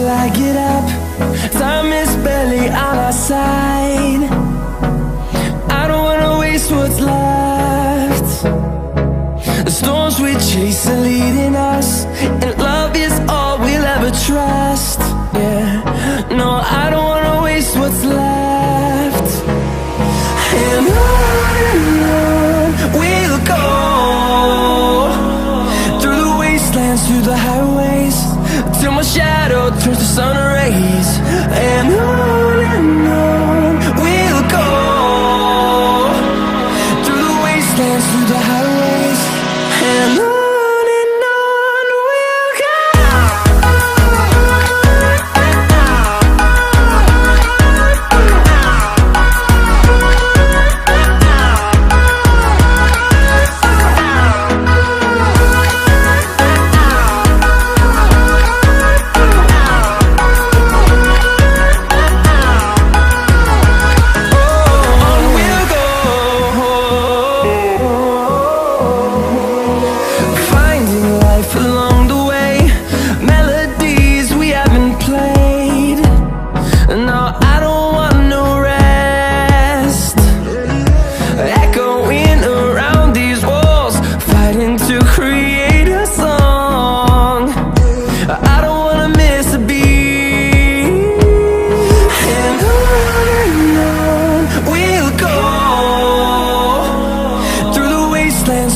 till I get up. Time is barely on our side. I don't wanna waste what's left. The storms we chase are leading us, and love is all we'll ever trust. Yeah, no, I don't wanna waste what's left. And on we'll go, through the wastelands, through the highways, till my shadow turns to sun rays. And on we'll go, through the wastelands, through the highways, and on we'll go.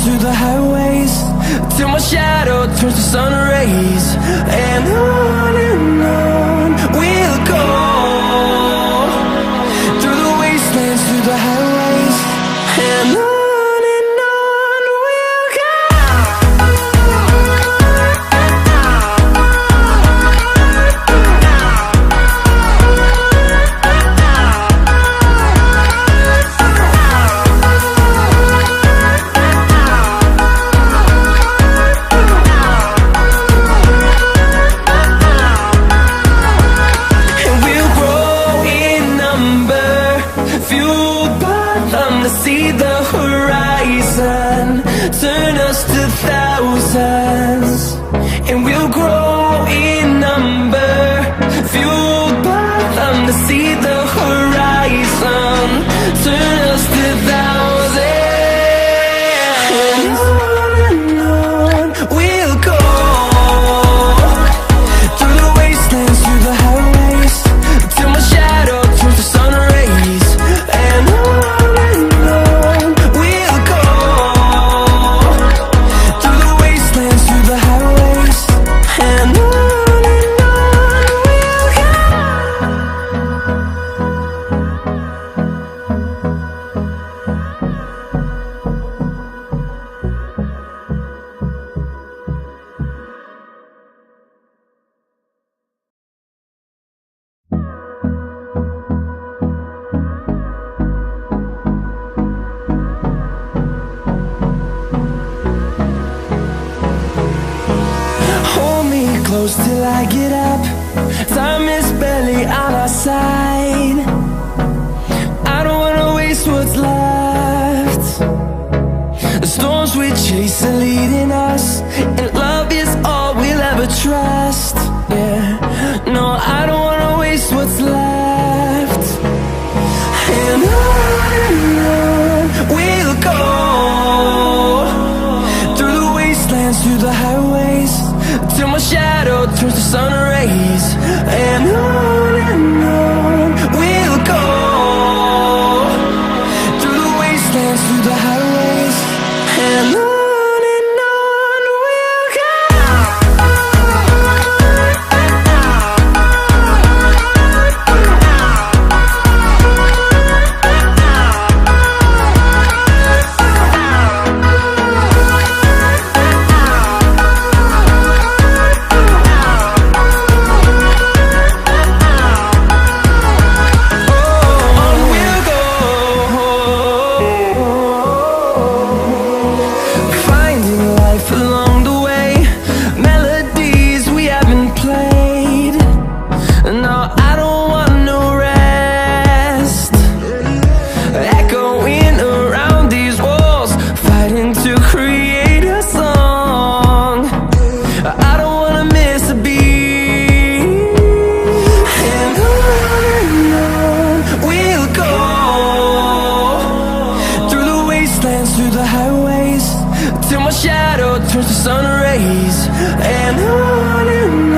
Through the highways, till my shadow turns to sun rays. And on we'll go, through the wastelands, through the highways, and on we'll go. See the horizon turn us to thousands, and we'll grow in number, fueled by them. To see the horizon turn us to thousands, and on we'll go, through the wastelands, through the highways, till my shadow turns to sun rays. And close till I get up. Time is barely on our side. I don't wanna waste what's left. The storms we chase are leading us, and love is all we'll ever trust. Yeah, no, I don't wanna waste what's left. And on we'll go, through the wastelands, through the highways, till my shadow turns to sun rays. And on shadow turns to sun rays. And on